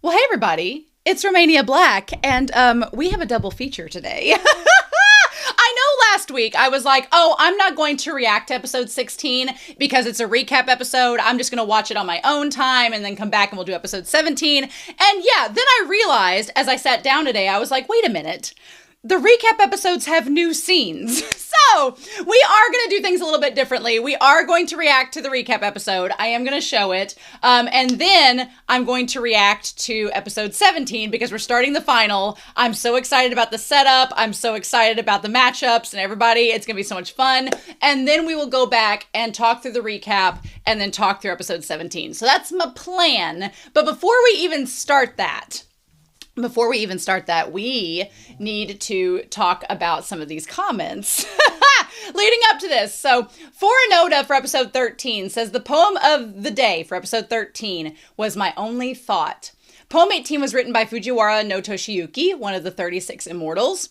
Well, hey everybody, it's Romania Black, and we have a double feature today. I know last week I was like, oh, I'm not going to react to episode 16 because it's a recap episode. I'm just going to watch it on my own time and then come back and we'll do episode 17. And yeah, then I realized as I sat down today, I was like, wait a minute. The recap episodes have new scenes. So we are going to do things a little bit differently. We are going to react to the recap episode. I am going to show it. And then I'm going to react to episode 17 because we're starting the final. I'm so excited about the setup. I'm so excited about the matchups and everybody. It's going to be so much fun. And then we will go back and talk through the recap and then talk through episode 17. So that's my plan. But before we even start that, we need to talk about some of these comments leading up to this. So, Foranoda for episode 13 says, the poem of the day for episode 13 was My Only Thought. Poem 18 was written by Fujiwara no Toshiyuki, one of the 36 immortals.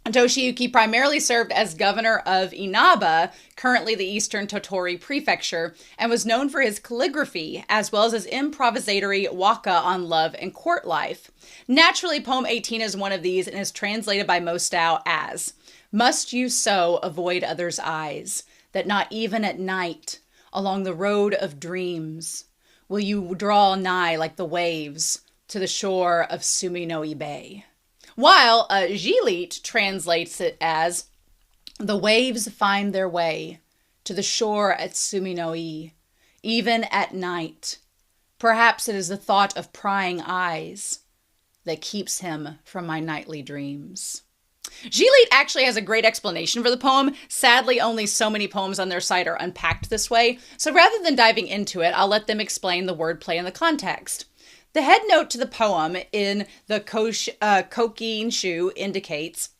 Toshiyuki primarily served as governor of Inaba, currently the Eastern Tottori Prefecture, and was known for his calligraphy, as well as his improvisatory waka on love and court life. Naturally, Poem 18 is one of these and is translated by Mostau as, must you so avoid others' eyes, that not even at night, along the road of dreams, will you draw nigh like the waves to the shore of Suminoi Bay. While Gilit translates it as, the waves find their way to the shore at Suminoi, even at night. Perhaps it is the thought of prying eyes that keeps him from my nightly dreams. Gilit actually has a great explanation for the poem. Sadly, only so many poems on their site are unpacked this way, so rather than diving into it, I'll let them explain the wordplay and the context. The head note to the poem in the Kokinshu indicates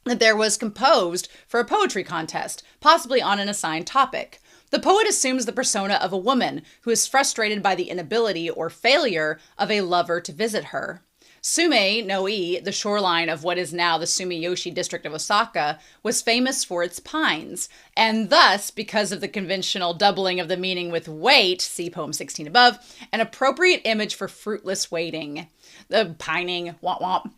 that there was composed for a poetry contest, possibly on an assigned topic. The poet assumes the persona of a woman who is frustrated by the inability or failure of a lover to visit her. Sume no-i, the shoreline of what is now the Sumiyoshi district of Osaka, was famous for its pines, and thus, because of the conventional doubling of the meaning with wait, see poem 16 above, an appropriate image for fruitless waiting. The pining, womp womp.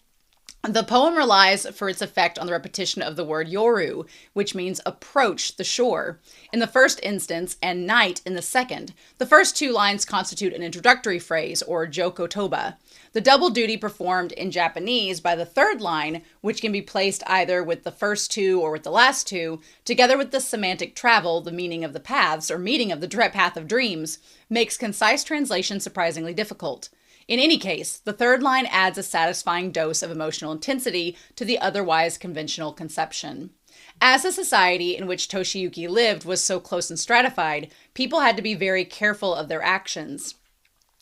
The poem relies for its effect on the repetition of the word yoru, which means approach the shore, in the first instance and night in the second. The first two lines constitute an introductory phrase, or jokotoba. The double duty performed in Japanese by the third line, which can be placed either with the first two or with the last two, together with the semantic travel, the meaning of the paths, or meeting of the path of dreams, makes concise translation surprisingly difficult. In any case, the third line adds a satisfying dose of emotional intensity to the otherwise conventional conception. As the society in which Toshiyuki lived was so close and stratified, people had to be very careful of their actions.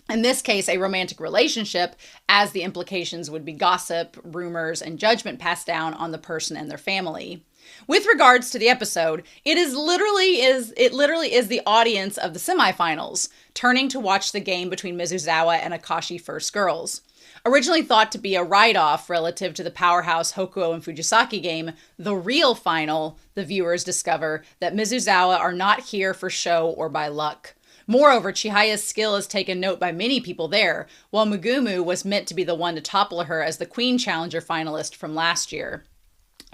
In this case, a romantic relationship, as the implications would be gossip, rumors, and judgment passed down on the person and their family. With regards to the episode, it literally is the audience of the semifinals, turning to watch the game between Mizusawa and Akashi First Girls. Originally thought to be a write-off relative to the powerhouse Hokuo and Fujisaki game, the real final, the viewers discover that Mizusawa are not here for show or by luck. Moreover, Chihaya's skill is taken note by many people there, while Mugumu was meant to be the one to topple her as the Queen Challenger finalist from last year.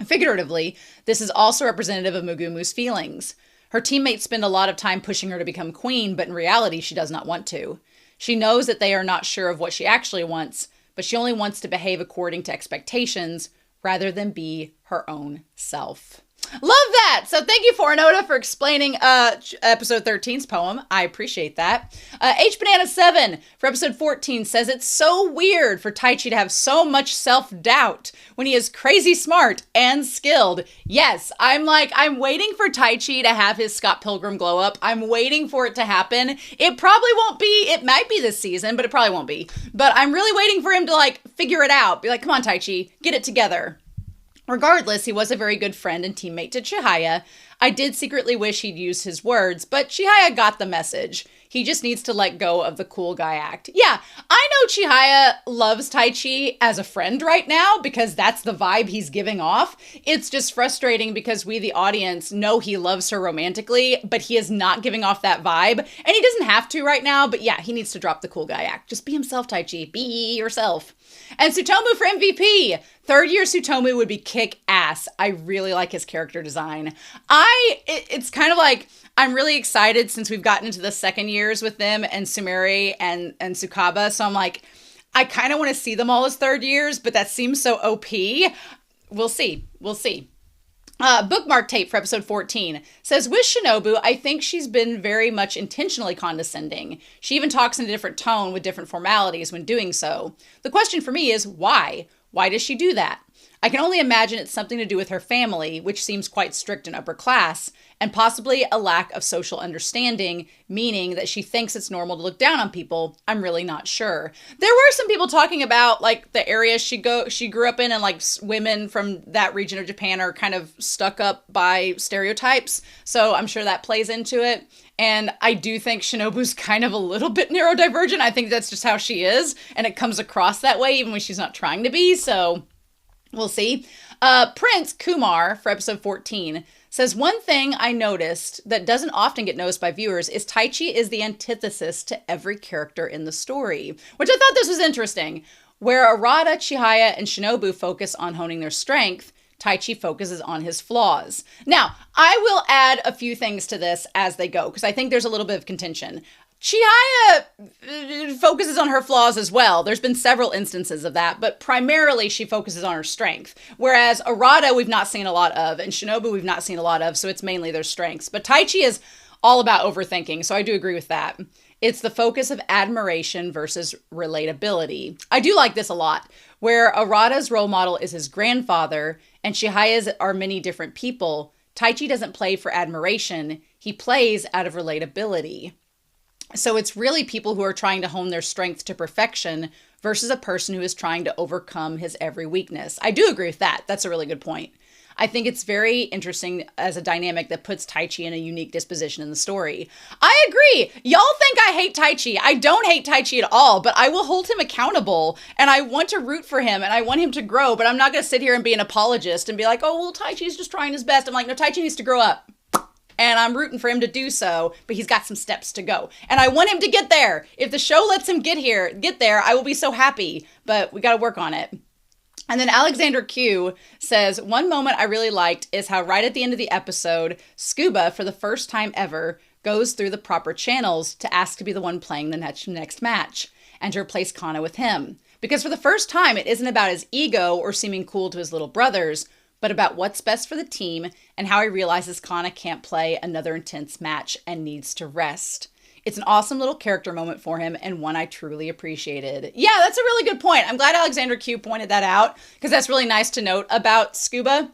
Figuratively, this is also representative of Mugumu's feelings. Her teammates spend a lot of time pushing her to become queen, but in reality, she does not want to. She knows that they are not sure of what she actually wants, but she only wants to behave according to expectations rather than be her own self. Love that! So thank you, Foranoda, for explaining episode 13's poem. I appreciate that. HBanana7 for episode 14 says it's so weird for Taichi to have so much self-doubt when he is crazy smart and skilled. Yes, I'm waiting for Taichi to have his Scott Pilgrim glow up. I'm waiting for it to happen. It probably won't be. It might be this season, but it probably won't be. But I'm really waiting for him to figure it out. Be like, come on, Taichi, get it together. Regardless, he was a very good friend and teammate to Chihaya. I did secretly wish he'd used his words, but Chihaya got the message. He just needs to let go of the cool guy act. Yeah, I know Chihaya loves Taichi as a friend right now because that's the vibe he's giving off. It's just frustrating because we, the audience, know he loves her romantically, but he is not giving off that vibe. And he doesn't have to right now, but yeah, he needs to drop the cool guy act. Just be himself, Taichi. Be yourself. And Tsutomu for MVP. Third year Tsutomu would be kick ass. I really like his character design. It's kind of like, I'm really excited since we've gotten into the second years with them and Sumeri and Tsukaba. So I'm like, I kind of want to see them all as third years, but that seems so OP. We'll see. We'll see. Bookmark tape for episode 14 says, with Shinobu, I think she's been very much intentionally condescending. She even talks in a different tone with different formalities when doing so. The question for me is why? Why does she do that? I can only imagine it's something to do with her family, which seems quite strict and upper class, and possibly a lack of social understanding, meaning that she thinks it's normal to look down on people. I'm really not sure. There were some people talking about like the area she grew up in, and like women from that region of Japan are kind of stuck up by stereotypes. So I'm sure that plays into it. And I do think Shinobu's kind of a little bit neurodivergent. I think that's just how she is, and it comes across that way even when she's not trying to be. So we'll see. Prince Kumar for episode 14 says, one thing I noticed that doesn't often get noticed by viewers is Taichi is the antithesis to every character in the story, which I thought this was interesting. Where Arata, Chihaya, and Shinobu focus on honing their strength, Taichi focuses on his flaws. Now, I will add a few things to this as they go, because I think there's a little bit of contention. Chihaya focuses on her flaws as well. There's been several instances of that, but primarily she focuses on her strength. Whereas Arata we've not seen a lot of, and Shinobu we've not seen a lot of, so it's mainly their strengths. But Taichi is all about overthinking, so I do agree with that. It's the focus of admiration versus relatability. I do like this a lot, where Arata's role model is his grandfather, and Chihaya's are many different people. Taichi doesn't play for admiration, he plays out of relatability. So it's really people who are trying to hone their strength to perfection versus a person who is trying to overcome his every weakness. I do agree with that. That's a really good point. I think it's very interesting as a dynamic that puts Taichi in a unique disposition in the story. I agree. Y'all think I hate Taichi. I don't hate Taichi at all, but I will hold him accountable, and I want to root for him, and I want him to grow, but I'm not going to sit here and be an apologist and be like, oh, well, Taichi's just trying his best. I'm like, no, Taichi needs to grow up. And I'm rooting for him to do so, but he's got some steps to go. And I want him to get there. If the show lets him get there, I will be so happy, but we got to work on it. And then Alexander Q says, one moment I really liked is how right at the end of the episode, Scuba, for the first time ever, goes through the proper channels to ask to be the one playing the next match and to replace Kana with him. Because for the first time, it isn't about his ego or seeming cool to his little brothers, but about what's best for the team and how he realizes Kana can't play another intense match and needs to rest. It's an awesome little character moment for him and one I truly appreciated. Yeah, that's a really good point. I'm glad Alexander Q pointed that out because that's really nice to note about Scuba.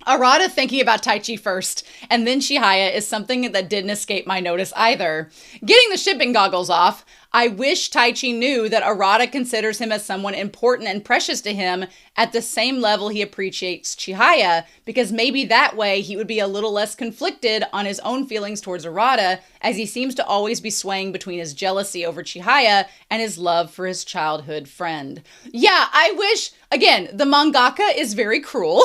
Arata thinking about Taichi first and then Chihaya is something that didn't escape my notice either. Getting the shipping goggles off, I wish Taichi knew that Arata considers him as someone important and precious to him at the same level he appreciates Chihaya, because maybe that way he would be a little less conflicted on his own feelings towards Arata, as he seems to always be swaying between his jealousy over Chihaya and his love for his childhood friend. Yeah, I wish, again, the mangaka is very cruel.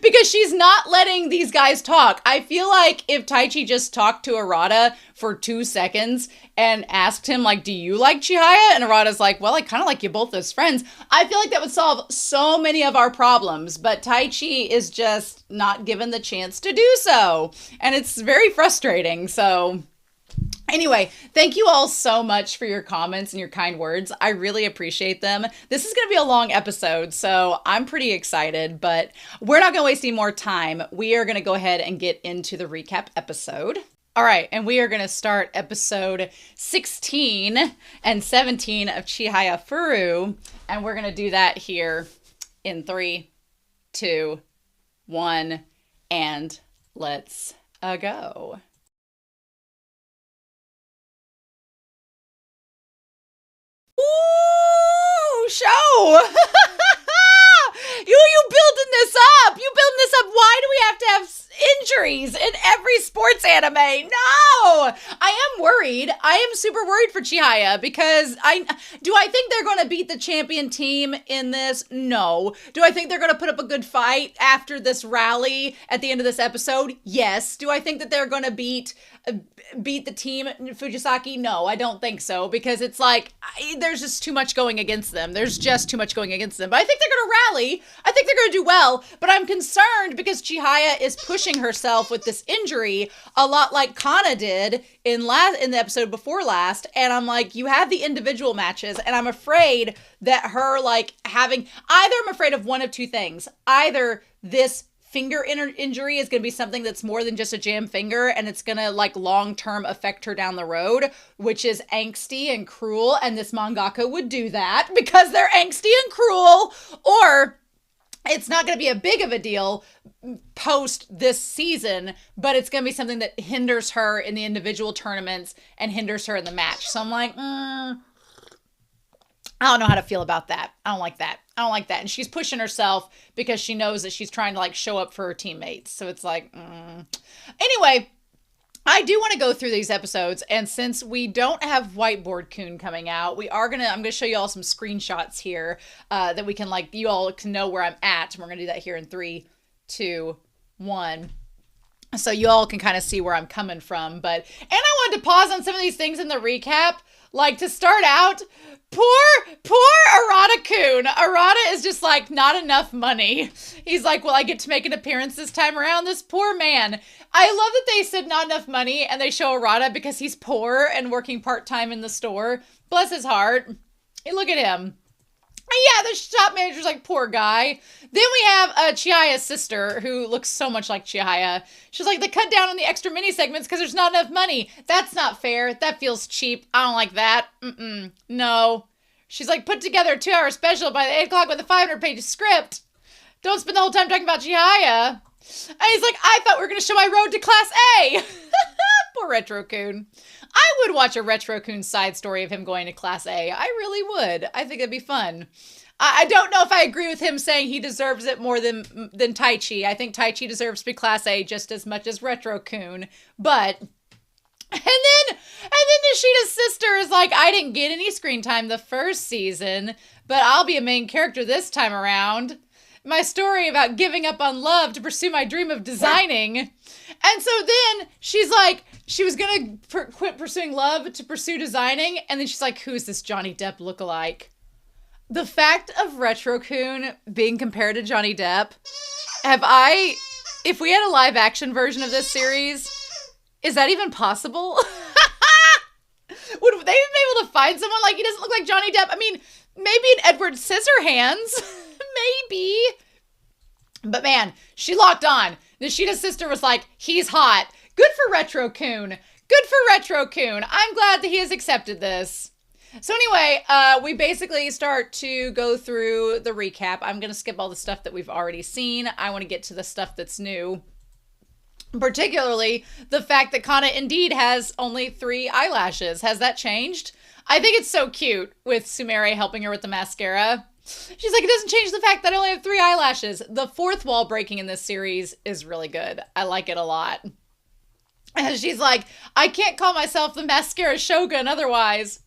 Because she's not letting these guys talk. I feel like if Taichi just talked to Arata for 2 seconds and asked him, like, do you like Chihaya? And Arata's like, well, I kind of like you both as friends. I feel like that would solve so many of our problems. But Taichi is just not given the chance to do so. And it's very frustrating. So anyway, thank you all so much for your comments and your kind words. I really appreciate them. This is going to be a long episode, so I'm pretty excited, but we're not going to waste any more time. We are going to go ahead and get into the recap episode. All right, and we are going to start episode 16 and 17 of Chihayafuru, and we're going to do that here in 3, 2, 1, and let's go. Ooh, show! you building this up! You building this up! Why do we have to have injuries in every sports anime. No! I am worried. I am super worried for Chihaya because do I think they're going to beat the champion team in this? No. Do I think they're going to put up a good fight after this rally at the end of this episode? Yes. Do I think that they're going to beat the team Fujisaki? No, I don't think so, because it's like there's just too much going against them. But I think they're going to rally. I think they're going to do well, but I'm concerned because Chihaya is pushing herself with this injury a lot like Kana did in the episode before last, and I'm like, you have the individual matches, and I'm afraid that her I'm afraid of one of two things. Either this finger injury is going to be something that's more than just a jam finger, and it's going to long-term affect her down the road, which is angsty and cruel, and this mangaka would do that because they're angsty and cruel. Or it's not going to be a big of a deal post this season, but it's going to be something that hinders her in the individual tournaments and hinders her in the match. So I'm like, I don't know how to feel about that. I don't like that. And she's pushing herself because she knows that she's trying to show up for her teammates. So it's like, Anyway, I do want to go through these episodes. And since we don't have Whiteboard Kun coming out, I'm going to show you all some screenshots here that we can you all can know where I'm at. And we're going to do that here in 3, 2, 1. So you all can kind of see where I'm coming from. And I wanted to pause on some of these things in the recap. To start out, poor Arata-kun. Arata is just not enough money. He's like, well, I get to make an appearance this time around. This poor man. I love that they said not enough money and they show Arata because he's poor and working part-time in the store. Bless his heart. Hey, look at him. Yeah, the shop manager's poor guy. Then we have Chihaya's sister, who looks so much like Chihaya. She's like, they cut down on the extra mini segments because there's not enough money. That's not fair. That feels cheap. I don't like that. No. She's like, put together a 2-hour special by the 8 o'clock with a 500-page script. Don't spend the whole time talking about Chihaya. And he's like, I thought we were going to show my road to Class A. Poor Retro-kun. I would watch a Retro-kun side story of him going to Class A. I really would. I think it'd be fun. I don't know if I agree with him saying he deserves it more than Taichi. I think Taichi deserves to be Class A just as much as Retro-kun. But, and then Nishida's sister is like, I didn't get any screen time the first season, but I'll be a main character this time around. My story about giving up on love to pursue my dream of designing. And so then she's like, she was going to quit pursuing love to pursue designing. And then she's like, who's this Johnny Depp lookalike? The fact of Retro-kun being compared to Johnny Depp, if we had a live action version of this series, is that even possible? Would they even be able to find someone he doesn't look like Johnny Depp? I mean, maybe an Edward Scissorhands. Maybe. But man, she locked on. Nishida's sister was like, he's hot. Good for Retro-kun. Good for Retro-kun. I'm glad that he has accepted this. So anyway, we basically start to go through the recap. I'm going to skip all the stuff that we've already seen. I want to get to the stuff that's new. Particularly the fact that Kana indeed has only 3 eyelashes. Has that changed? I think it's so cute with Sumire helping her with the mascara. She's like, it doesn't change the fact that I only have 3 eyelashes. The 4th wall breaking in this series is really good. I like it a lot. And she's like, I can't call myself the mascara shogun otherwise.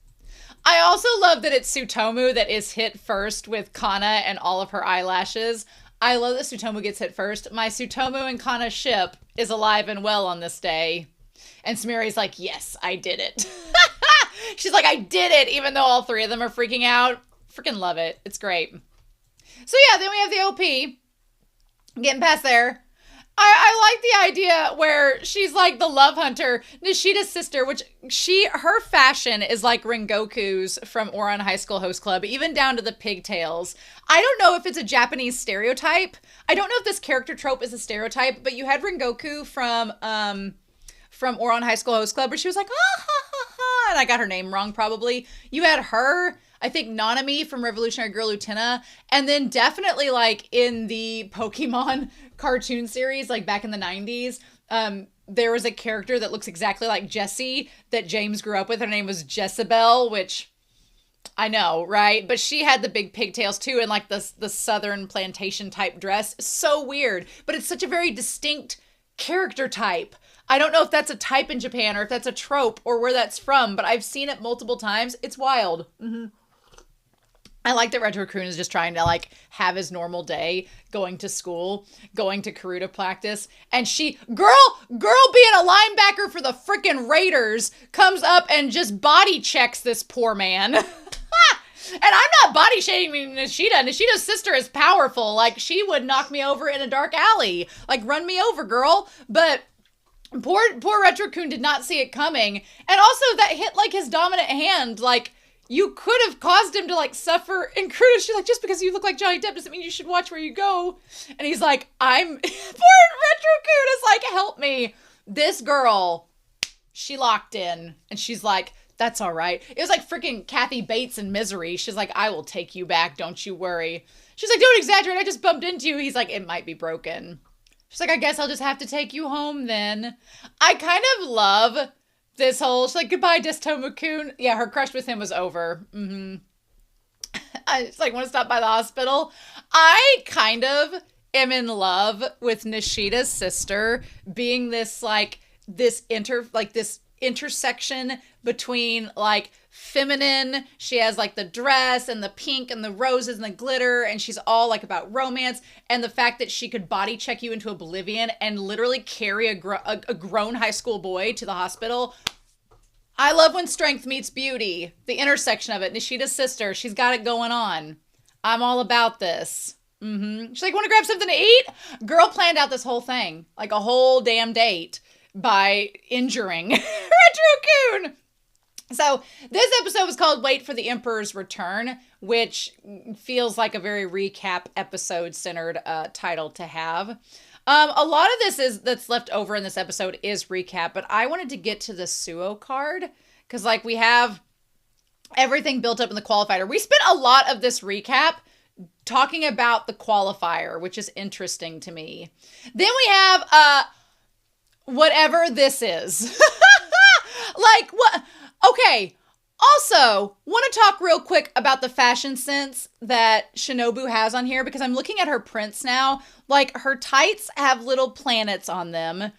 I also love that it's Tsutomu that is hit first with Kana and all of her eyelashes. I love that Tsutomu gets hit first. My Tsutomu and Kana ship is alive and well on this day. And Sumire's like, yes, I did it. She's like, I did it, even though all 3 of them are freaking out. Freaking love it. It's great. So yeah, then we have the OP. Getting past there. I like the idea where she's like the love hunter, Nishida's sister, which her fashion is like Rengoku's from Ouran High School Host Club, even down to the pigtails. I don't know if it's a Japanese stereotype. I don't know if this character trope is a stereotype, but you had Rengoku from Ouran High School Host Club where she was like, ah, ha, ha, ha, and I got her name wrong probably. You had her, I think Nanami from Revolutionary Girl Utena, and then definitely in the Pokemon cartoon series, back in the 90s, there was a character that looks exactly like Jessie that James grew up with. Her name was Jezebel, which I know, right? But she had the big pigtails too, and the southern plantation type dress. So weird, but it's such a very distinct character type. I don't know if that's a type in Japan or if that's a trope or where that's from, but I've seen it multiple times. It's wild. I like that Retro Raccoon is just trying to like have his normal day, going to school, going to Karuta practice, and girl being a linebacker for the freaking Raiders comes up and just body checks this poor man. And I'm not body shaming Nishida. Nishida's sister is powerful. Like, she would knock me over in a dark alley. Like, run me over, girl. But poor Retro Raccoon did not see it coming. And also that hit like his dominant hand, like, you could have caused him to, like, suffer. And she's like, just because you look like Johnny Depp doesn't mean you should watch where you go. And he's like, poor Retro Raccoon is like, help me. This girl, she locked in. And she's like, that's all right. It was like freaking Kathy Bates in Misery. She's like, I will take you back. Don't you worry. She's like, don't exaggerate. I just bumped into you. He's like, it might be broken. She's like, I guess I'll just have to take you home then. I kind of love this whole, she's like, goodbye, Destomu-kun. Yeah, her crush with him was over. I just like want to stop by the hospital. I kind of am in love with Nishida's sister being this like, this intersection between like feminine, she has like the dress and the pink and the roses and the glitter, and she's all like about romance, and the fact that she could body check you into oblivion and literally carry a grown high school boy to the hospital. I love when strength meets beauty. The intersection of it. Nishida's sister, she's got it going on. I'm all about this. She's like, want to grab something to eat? Girl planned out this whole thing, like a whole damn date, by injuring Retro Raccoon. So this episode was called Wait for the Emperor's Return, which feels like a very recap episode centered title to have. A lot of this that's left over in this episode is recap, but I wanted to get to the Suo card because like we have everything built up in the qualifier. We spent a lot of this recap talking about the qualifier, which is interesting to me. Then we have whatever this is. Like, what? Okay. Also, want to talk real quick about the fashion sense that Shinobu has on here, because I'm looking at her prints now. Like, her tights have little planets on them.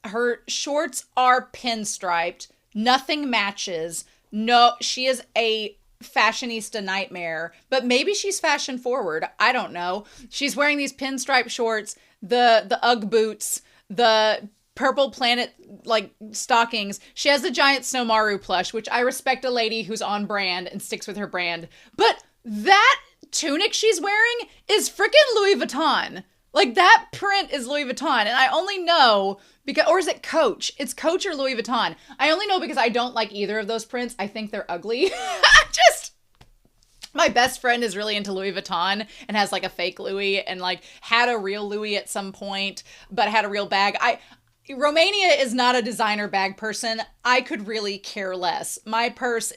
Her shorts are pinstriped. Nothing matches. No, she is a fashionista nightmare, but maybe she's fashion forward. I don't know. She's wearing these pinstripe shorts, the Ugg boots, the purple planet like stockings. She has the giant Snowmaru plush, which I respect a lady who's on brand and sticks with her brand. But that tunic she's wearing is freaking Louis Vuitton. Like, that print is Louis Vuitton. And I only know because, or is it Coach? It's Coach or Louis Vuitton. I only know because I don't like either of those prints. I think they're ugly. My best friend is really into Louis Vuitton and has like a fake Louis and like had a real Louis at some point, but had a real bag. Romania is not a designer bag person. I could really care less. My purse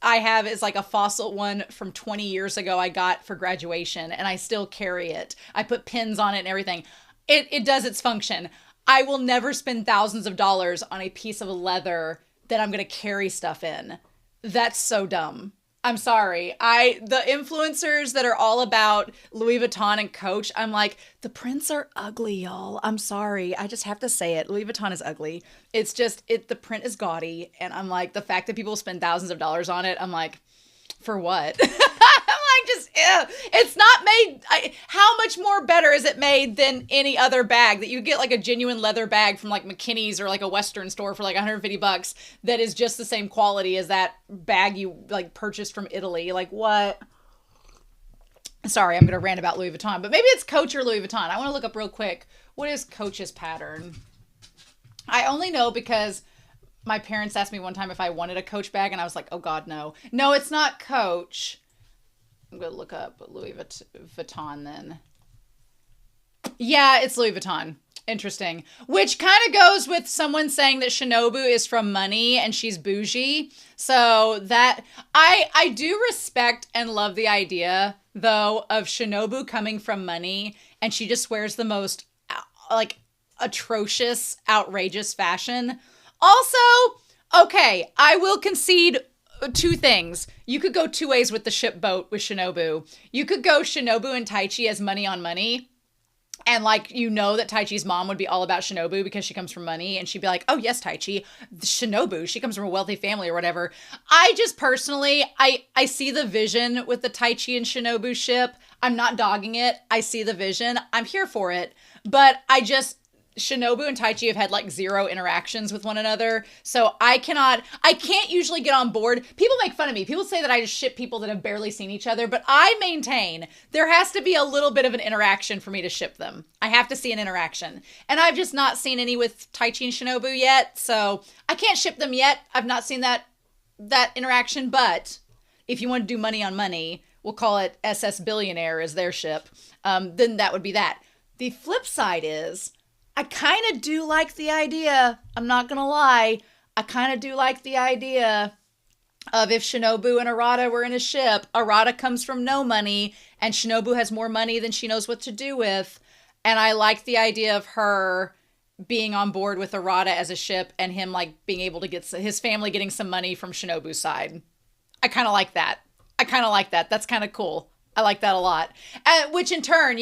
I have is like a Fossil one from 20 years ago I got for graduation, and I still carry it. I put pins on it and everything. It does its function. I will never spend thousands of dollars on a piece of leather that I'm going to carry stuff in. That's so dumb. I'm sorry. The influencers that are all about Louis Vuitton and Coach, I'm like, the prints are ugly, y'all. I'm sorry. I just have to say it. Louis Vuitton is ugly. It's just, the print is gaudy. And I'm like, the fact that people spend thousands of dollars on it, I'm like, for what? I'm like, just, ew. It's not made, how much more better is it made than any other bag that you get like a genuine leather bag from like McKinney's or like a Western store for like $150 that is just the same quality as that bag you like purchased from Italy. Like, what? Sorry, I'm going to rant about Louis Vuitton, but maybe it's Coach or Louis Vuitton. I want to look up real quick. What is Coach's pattern? I only know because my parents asked me one time if I wanted a Coach bag, and I was like, oh God, no. No, it's not Coach. I'm going to look up Louis Vuitton then. Yeah, it's Louis Vuitton. Interesting. Which kind of goes with someone saying that Shinobu is from money and she's bougie. So that, I do respect and love the idea, though, of Shinobu coming from money, and she just wears the most, like, atrocious, outrageous fashion. Also, okay, I will concede two things. You could go two ways with the ship boat with Shinobu. You could go Shinobu and Taichi as money on money, And like, that Taichi's mom would be all about Shinobu because she comes from money, and she'd be like, oh yes, Taichi, Shinobu, she comes from a wealthy family or whatever. I just personally, I see the vision with the Taichi and Shinobu ship. I'm not dogging it. I see the vision. I'm here for it. But Shinobu and Taichi have had like 0 interactions with one another. So I can't usually get on board. People make fun of me. People say that I just ship people that have barely seen each other, but I maintain there has to be a little bit of an interaction for me to ship them. I have to see an interaction. And I've just not seen any with Taichi and Shinobu yet. So I can't ship them yet. I've not seen that interaction, but if you want to do money on money, we'll call it SS Billionaire as their ship. Then that would be that. The flip side is, I kind of do like the idea. I'm not going to lie. I kind of do like the idea of if Shinobu and Arata were in a ship. Arata comes from no money, and Shinobu has more money than she knows what to do with. And I like the idea of her being on board with Arata as a ship, and him like being able to get his family getting some money from Shinobu's side. I kind of like that. That's kind of cool. I like that a lot. Which in turn,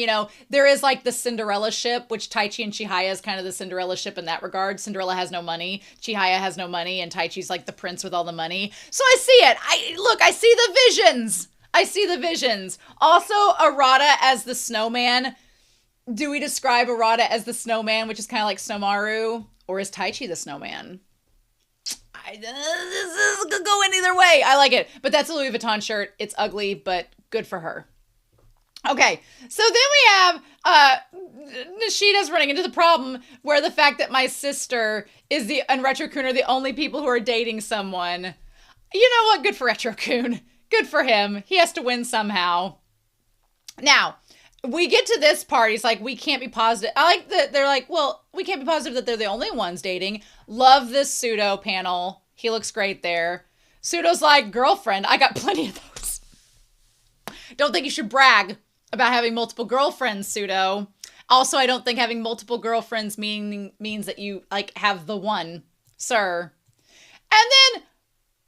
there is like the Cinderella ship, which Taichi and Chihaya is kind of the Cinderella ship in that regard. Cinderella has no money. Chihaya has no money. And Taichi's like the prince with all the money. So I see it. I see the visions. Also, Arata as the snowman. Do we describe Arata as the snowman, which is kind of like Snowmaru? Or is Taichi the snowman? This could go in either way. I like it. But that's a Louis Vuitton shirt. It's ugly, but good for her. Okay, so then we have Nishida's running into the problem where the fact that my sister and Retro-kun are the only people who are dating someone. You know what? Good for Retro-kun. Good for him. He has to win somehow. Now, we get to this part. He's like, we can't be positive. I like that they're like, well, we can't be positive that they're the only ones dating. Love this Pseudo panel. He looks great there. Pseudo's like, girlfriend, I got plenty of those. Don't think you should brag about having multiple girlfriends, Pseudo. Also, I don't think having multiple girlfriends means that you like have the one, sir. And then,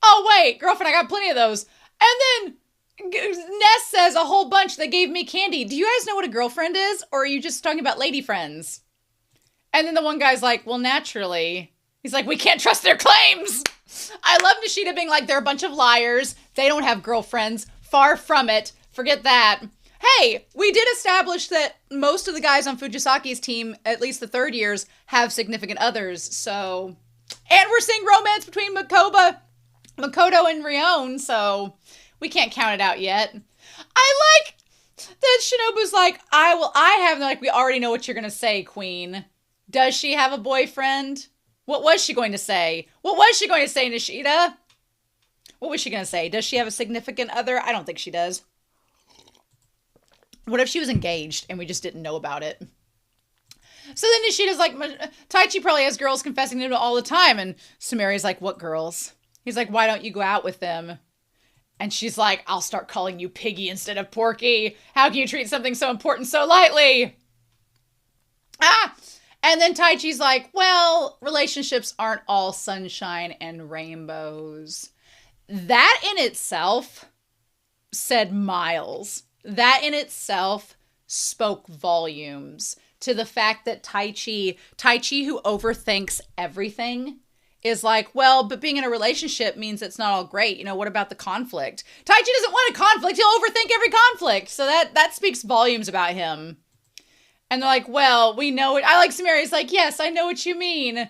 oh wait, girlfriend, I got plenty of those. And then Ness says a whole bunch that gave me candy. Do you guys know what a girlfriend is? Or are you just talking about lady friends? And then the one guy's like, well, naturally. He's like, we can't trust their claims. I love Nishida being like, they're a bunch of liars. They don't have girlfriends. Far from it. Forget that. Hey, we did establish that most of the guys on Fujisaki's team, at least the third years, have significant others. So, and we're seeing romance between Makoto and Rion. So we can't count it out yet. I like that Shinobu's like, I have, like, we already know what you're going to say, Queen. Does she have a boyfriend? What was she going to say? What was she going to say, Nishida? What was she going to say? Does she have a significant other? I don't think she does. What if she was engaged and we just didn't know about it? So then Nishida's like, Taichi probably has girls confessing to him all the time. And Sumeri's like, what girls? He's like, why don't you go out with them? And she's like, I'll start calling you Piggy instead of Porky. How can you treat something so important so lightly? And then Taichi's like, well, relationships aren't all sunshine and rainbows. That in itself said miles. That in itself spoke volumes to the fact that Taichi, who overthinks everything, is like, well, but being in a relationship means it's not all great. You know, what about the conflict? Taichi doesn't want a conflict. He'll overthink every conflict. So that speaks volumes about him. And they're like, well, we know it. I like Sumeri's like, yes, I know what you mean.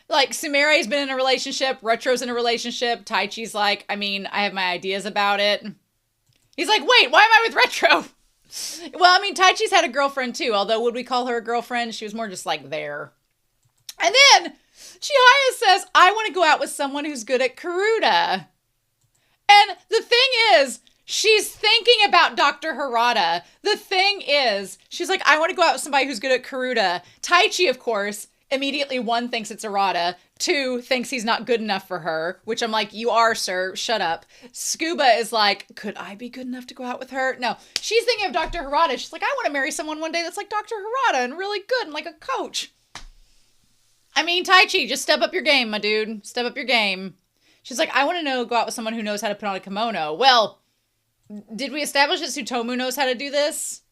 Like, Sumeri's been in a relationship. Retro's in a relationship. Taichi's like, I mean, I have my ideas about it. He's like, wait, why am I with Retro? Well, I mean, Taichi's had a girlfriend too. Although, would we call her a girlfriend? She was more just like there. And then Chihaya says, I want to go out with someone who's good at Karuta. And the thing is, she's thinking about Dr. Harada. The thing is, she's like, I want to go out with somebody who's good at Karuta. Taichi, of course, immediately, 1, thinks it's Arata. 2, thinks he's not good enough for her, which I'm like, you are, sir. Shut up. Scuba is like, could I be good enough to go out with her? No, she's thinking of Dr. Harada. She's like, I want to marry someone one day that's like Dr. Harada and really good and like a coach. I mean, Taichi, just step up your game, my dude. Step up your game. She's like, I want to go out with someone who knows how to put on a kimono. Well, did we establish that Tsutomu knows how to do this?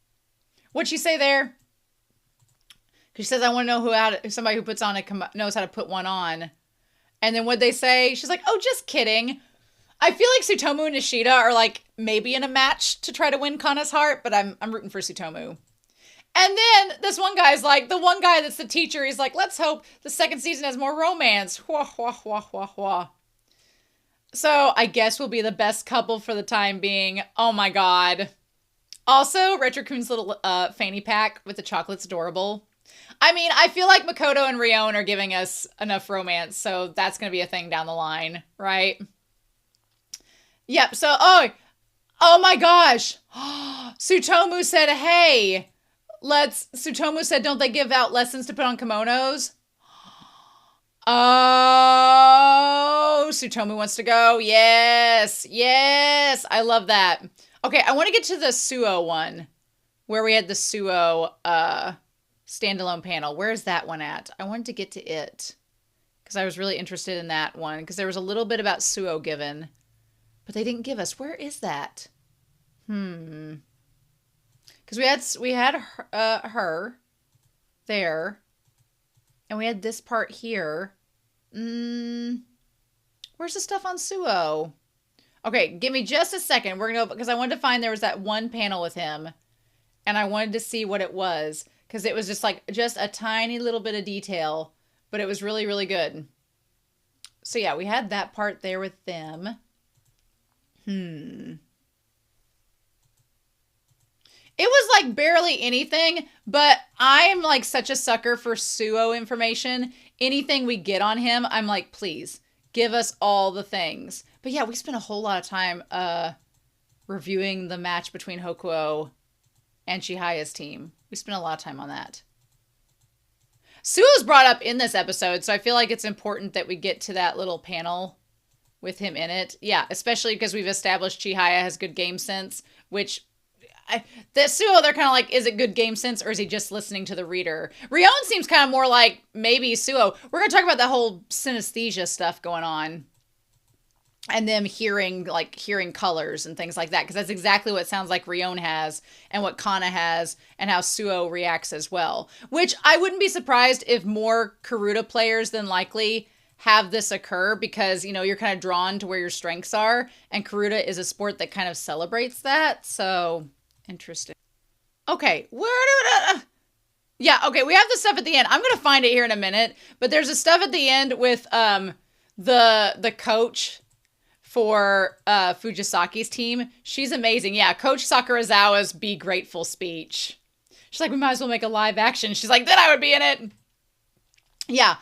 What'd she say there? She says, I want to know somebody who puts on knows how to put one on. And then what'd they say? She's like, oh, just kidding. I feel like Tsutomu and Nishida are like maybe in a match to try to win Kana's heart, but I'm rooting for Tsutomu. And then this one guy's like, the one guy that's the teacher, he's like, let's hope the second season has more romance. Hua, hua, hua, hua, hua. So I guess we'll be the best couple for the time being. Oh my God. Also, Retro-kun's little fanny pack with the chocolate's adorable. I mean, I feel like Makoto and Rion are giving us enough romance, so that's going to be a thing down the line, right? Yep, so, oh my gosh. Tsutomu said, hey, Tsutomu said, don't they give out lessons to put on kimonos? Oh, Tsutomu wants to go. Yes, yes, I love that. Okay, I want to get to the Suo one, where we had the Suo standalone panel. Where's that one at? I wanted to get to it, because I was really interested in that one, because there was a little bit about Suo given, but they didn't give us. Where is that? Because we had her there, and we had this part here. Where's the stuff on Suo? Okay, give me just a second. We're gonna, because I wanted to find there was that one panel with him, and I wanted to see what it was, because it was just like just a tiny little bit of detail, but it was really, really good. So yeah, we had that part there with them. It was like barely anything, but I'm like such a sucker for Suo information. Anything we get on him, I'm like, please give us all the things. But yeah, we spent a whole lot of time reviewing the match between Hokuo and Chihaya's team. We spent a lot of time on that. Suo's brought up in this episode, so I feel like it's important that we get to that little panel with him in it. Yeah, especially because we've established Chihaya has good game sense, which the Suo, they're kind of like, is it good game sense or is he just listening to the reader? Rion seems kind of more like maybe Suo. We're going to talk about that whole synesthesia stuff going on and them hearing colors and things like that, because that's exactly what it sounds like Rion has and what Kana has and how Suo reacts as well, which I wouldn't be surprised if more Karuta players than likely have this occur, because, you know, you're kind of drawn to where your strengths are, and Karuta is a sport that kind of celebrates that. So interesting. Okay, yeah, okay, we have the stuff at the end. I'm gonna find it here in a minute, but there's a stuff at the end with the coach for Fujisaki's team. She's amazing. Yeah, Coach Sakurazawa's Be Grateful speech. She's like, we might as well make a live action. She's like, then I would be in it. Yeah,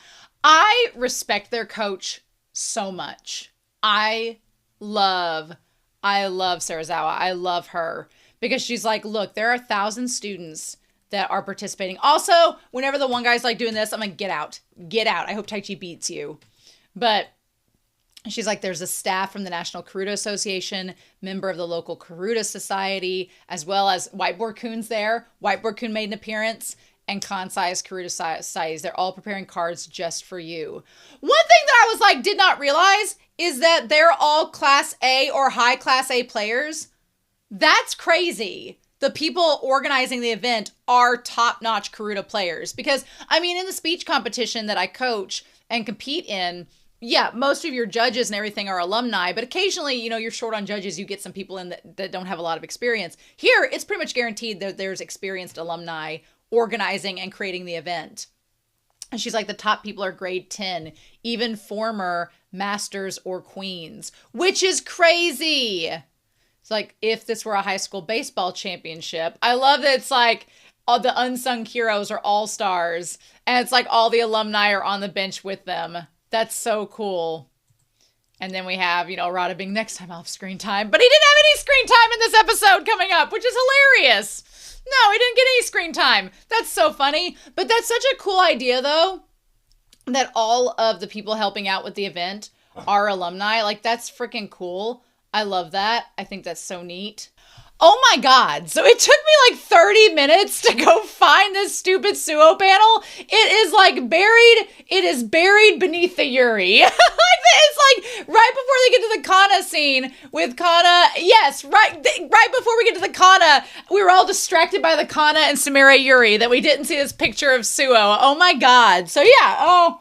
I respect their coach so much. I love Sarazawa. I love her, because she's like, look, there are 1,000 students that are participating. Also, whenever the one guy's like doing this, I'm like, get out. Get out. I hope Taichi beats you. But she's like, there's a staff from the National Karuta Association, member of the local Karuta Society, as well as Whiteboard Kun's there. Whiteboard Kun made an appearance, and Kansai's Karuta Societies. They're all preparing cards just for you. One thing that I was like, did not realize is that they're all Class A or high Class A players. That's crazy. The people organizing the event are top-notch Karuta players. Because, I mean, in the speech competition that I coach and compete in, yeah, most of your judges and everything are alumni, but occasionally, you know, you're short on judges, you get some people in that don't have a lot of experience. Here, it's pretty much guaranteed that there's experienced alumni organizing and creating the event. And she's like, the top people are grade 10, even former masters or queens, which is crazy. It's like, if this were a high school baseball championship. I love that it's like all the unsung heroes are all stars, and it's like all the alumni are on the bench with them. That's so cool. And then we have, you know, Rada being next time off screen time, but he didn't have any screen time in this episode coming up, which is hilarious. No, he didn't get any screen time. That's so funny. But that's such a cool idea, though, that all of the people helping out with the event are alumni. Like, that's freaking cool. I love that. I think that's so neat. Oh my God. So it took me like 30 minutes to go find this stupid Suo panel. It is buried beneath the Yuri. It's like right before they get to the Kana scene with Kana. Yes, right before we get to the Kana, we were all distracted by the Kana and Sumire Yuri that we didn't see this picture of Suo. Oh my God. So yeah,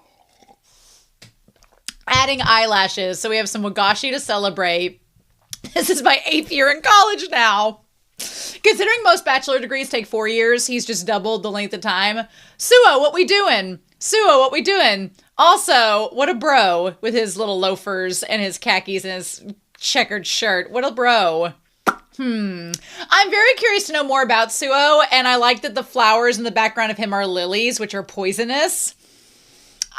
adding eyelashes. So we have some Wagashi to celebrate. This is my 8th year in college now. Considering most bachelor degrees take 4 years, he's just doubled the length of time. Suo, what we doing? Suo, what we doing? Also, what a bro with his little loafers and his khakis and his checkered shirt. What a bro. I'm very curious to know more about Suo, and I like that the flowers in the background of him are lilies, which are poisonous.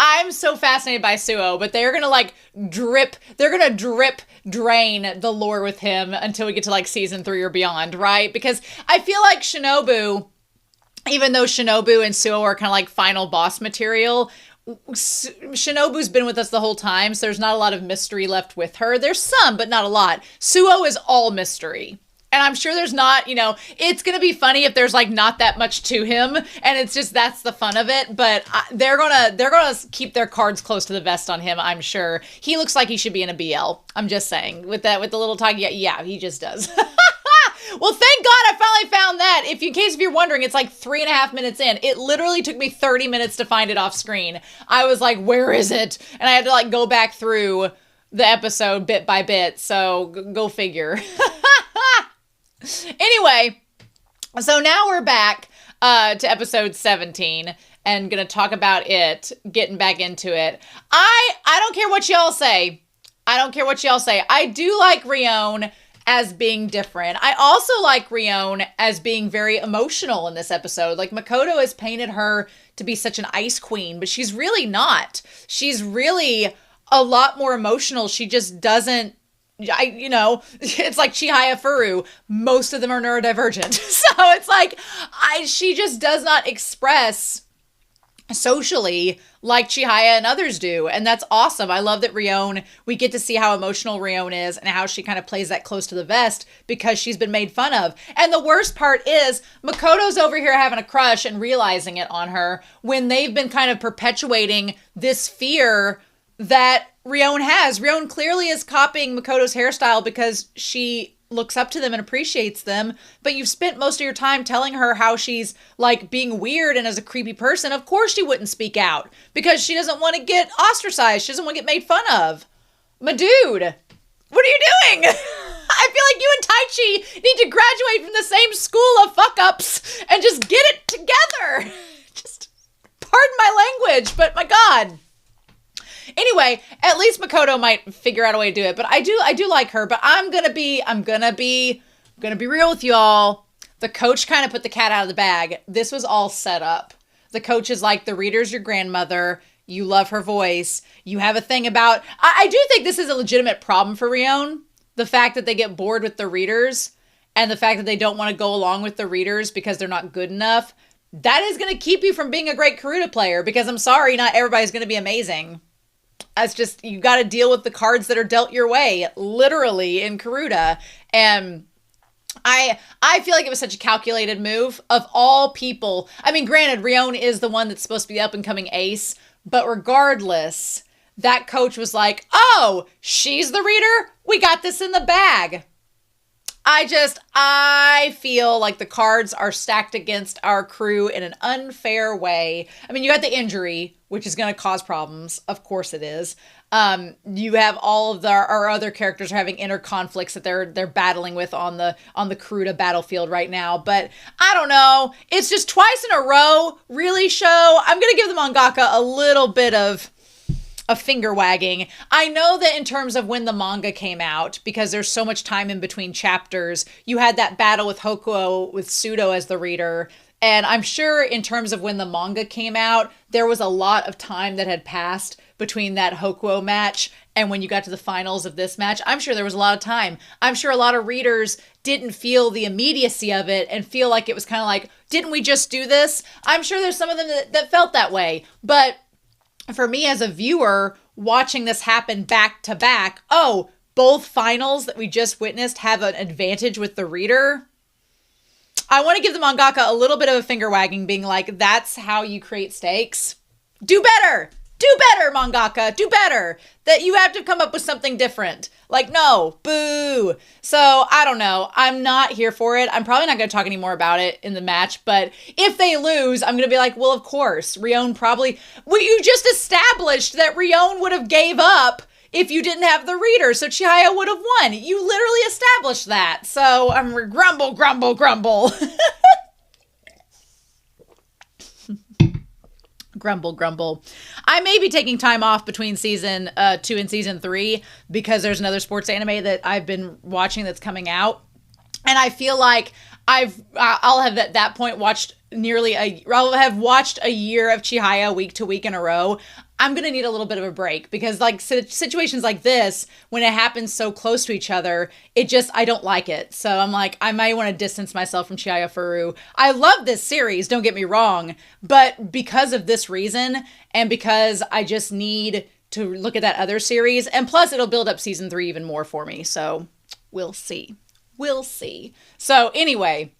I'm so fascinated by Suo, but they're gonna drip drain the lore with him until we get to like season 3 or beyond, right? Because I feel like Shinobu, even though Shinobu and Suo are kind of like final boss material, Shinobu's been with us the whole time, so there's not a lot of mystery left with her. There's some, but not a lot. Suo is all mystery. And I'm sure there's not, it's going to be funny if there's like not that much to him. And it's just, that's the fun of it. But they're going to keep their cards close to the vest on him, I'm sure. He looks like he should be in a BL. I'm just saying with the little talk. Yeah, he just does. Well, thank God I finally found that. In case you're wondering, it's like 3.5 minutes in. It literally took me 30 minutes to find it off screen. I was like, where is it? And I had to like go back through the episode bit by bit. So go figure. Anyway, so now we're back to episode 17 and gonna talk about it, getting back into it. I don't care what y'all say. I do like Rion as being different. I also like Rion as being very emotional in this episode. Like Makoto has painted her to be such an ice queen, but she's really not. She's really a lot more emotional. She just doesn't, it's like Chihayafuru. Most of them are neurodivergent. So it's like, she just does not express socially like Chihaya and others do. And that's awesome. I love that we get to see how emotional Rion is and how she kind of plays that close to the vest because she's been made fun of. And the worst part is Makoto's over here having a crush and realizing it on her when they've been kind of perpetuating this fear that Rion has. Rion clearly is copying Makoto's hairstyle because she looks up to them and appreciates them, but you've spent most of your time telling her how she's like being weird and as a creepy person. Of course she wouldn't speak out because she doesn't want to get ostracized. She doesn't want to get made fun of. My dude, what are you doing? I feel like you and Taichi need to graduate from the same school of fuck-ups and just get it together. Just pardon my language, but my God. Anyway, at least Makoto might figure out a way to do it, but I do like her, but I'm gonna be real with y'all. The coach kind of put the cat out of the bag. This was all set up. The coach is like, the reader's your grandmother. You love her voice. You have a thing about, I do think this is a legitimate problem for Rion. The fact that they get bored with the readers and the fact that they don't want to go along with the readers because they're not good enough. That is going to keep you from being a great Karuta player because I'm sorry, not everybody's going to be amazing. That's just, you got to deal with the cards that are dealt your way, literally, in Karuta. And I feel like it was such a calculated move of all people. I mean, granted, Rion is the one that's supposed to be the up-and-coming ace, but regardless, that coach was like, oh, she's the reader? We got this in the bag. I feel like the cards are stacked against our crew in an unfair way. I mean, you got the injury, which is going to cause problems. Of course it is. You have all of our other characters are having inner conflicts that they're battling with on the Karuta battlefield right now. But I don't know. It's just twice in a row, really show. I'm going to give the mangaka a little bit of a finger wagging. I know that in terms of when the manga came out, because there's so much time in between chapters, you had that battle with Hokuo with Pseudo as the reader. And I'm sure in terms of when the manga came out, there was a lot of time that had passed between that Hokuo match and when you got to the finals of this match. I'm sure there was a lot of time. I'm sure a lot of readers didn't feel the immediacy of it and feel like it was kind of like, didn't we just do this? I'm sure there's some of them that felt that way. But for me as a viewer, watching this happen back to back, oh, both finals that we just witnessed have an advantage with the reader. I want to give the mangaka a little bit of a finger wagging, being like, that's how you create stakes. Do better. Do better, mangaka. Do better. That you have to come up with something different. Like, no, boo. So, I don't know. I'm not here for it. I'm probably not going to talk any more about it in the match, but if they lose, I'm going to be like, well, of course, Rion probably... Well, you just established that Rion would have gave up if you didn't have the reader, so Chihaya would have won. You literally established that. So, I'm grumble, grumble, grumble. Grumble, grumble. I may be taking time off between season 2 and season 3 because there's another sports anime that I've been watching that's coming out. And I feel like I'll have at that point watched I'll have watched a year of Chihaya week to week in a row. I'm going to need a little bit of a break because like situations like this, when it happens so close to each other, I don't like it. So I'm like, I might want to distance myself from Chihayafuru. I love this series, don't get me wrong, but because of this reason and because I just need to look at that other series, and plus it'll build up season 3 even more for me. So we'll see. We'll see. So anyway,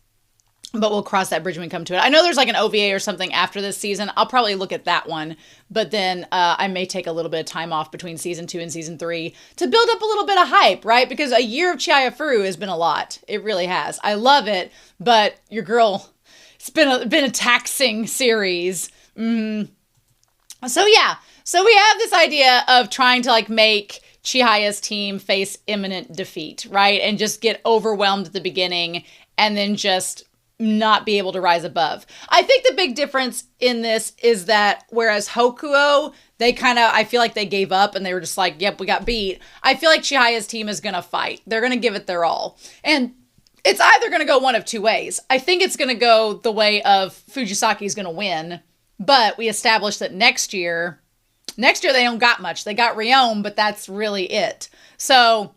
but we'll cross that bridge when we come to it. I know there's like an OVA or something after this season. I'll probably look at that one. But then I may take a little bit of time off between season 2 and season 3 to build up a little bit of hype, right? Because a year of Chihayafuru has been a lot. It really has. I love it, but your girl, it's been a taxing series. So yeah. So we have this idea of trying to like make Chihaya's team face imminent defeat, right? And just get overwhelmed at the beginning and then just not be able to rise above. I think the big difference in this is that whereas Hokuo, I feel like they gave up and they were just like, yep, we got beat. I feel like Chihaya's team is going to fight. They're going to give it their all. And it's either going to go one of two ways. I think it's going to go the way of Fujisaki is going to win, but we established that next year they don't got much. They got Rion, but that's really it. So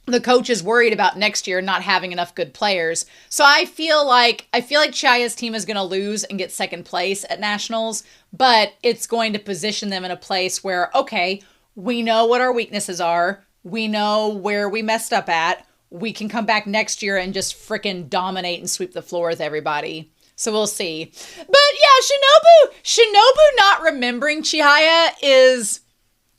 the coach is worried about next year not having enough good players. So I feel like Chihaya's team is going to lose and get second place at nationals, but it's going to position them in a place where, okay, we know what our weaknesses are. We know where we messed up at. We can come back next year and just freaking dominate and sweep the floor with everybody. So we'll see. But yeah, Shinobu not remembering Chihaya is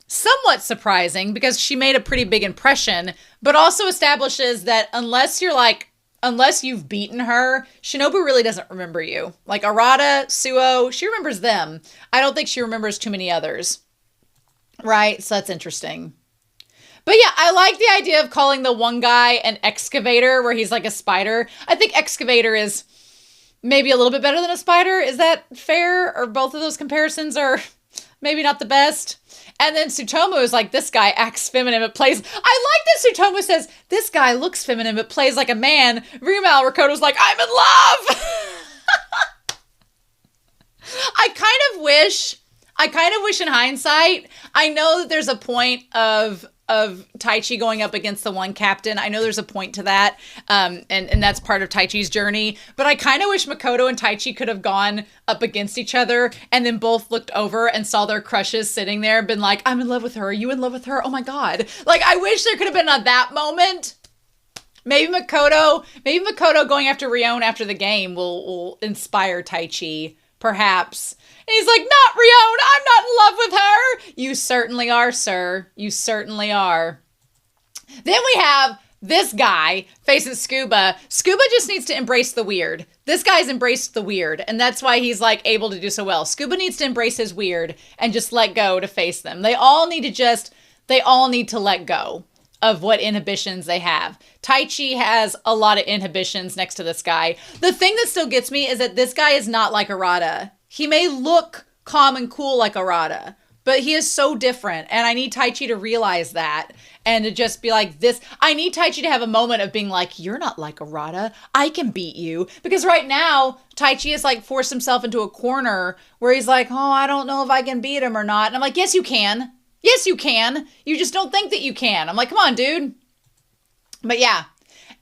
somewhat surprising because she made a pretty big impression, but also establishes that unless you've beaten her, Shinobu really doesn't remember you. Like Arata, Suo, she remembers them. I don't think she remembers too many others. Right? So that's interesting. But yeah, I like the idea of calling the one guy an excavator where he's like a spider. I think excavator is maybe a little bit better than a spider. Is that fair? Or both of those comparisons are maybe not the best? And then Tsutomu is like, this guy acts feminine, but plays... I like that Tsutomu says, this guy looks feminine, but plays like a man. Rimal Rakoto's like, I'm in love! I kind of wish in hindsight, I know that there's a point of Taichi going up against the one captain. I know there's a point to that, and that's part of Taichi's journey. But I kind of wish Makoto and Taichi could have gone up against each other and then both looked over and saw their crushes sitting there and been like, I'm in love with her. Are you in love with her? Oh my God. Like, I wish there could have been that moment. Maybe Makoto going after Rion after the game will inspire Taichi, perhaps. And he's like, not Rion, I'm not in love with her. You certainly are, sir. You certainly are. Then we have this guy facing Scuba. Scuba just needs to embrace the weird. This guy's embraced the weird, and that's why he's like able to do so well. Scuba needs to embrace his weird and just let go to face them. They all need to let go of what inhibitions they have. Taichi has a lot of inhibitions next to this guy. The thing that still gets me is that this guy is not like Arata. He may look calm and cool like Arata, but he is so different. And I need Taichi to realize that and to just be like this. I need Taichi to have a moment of being like, you're not like Arata. I can beat you. Because right now, Taichi has like forced himself into a corner where he's like, oh, I don't know if I can beat him or not. And I'm like, yes, you can. Yes, you can. You just don't think that you can. I'm like, come on, dude. But yeah.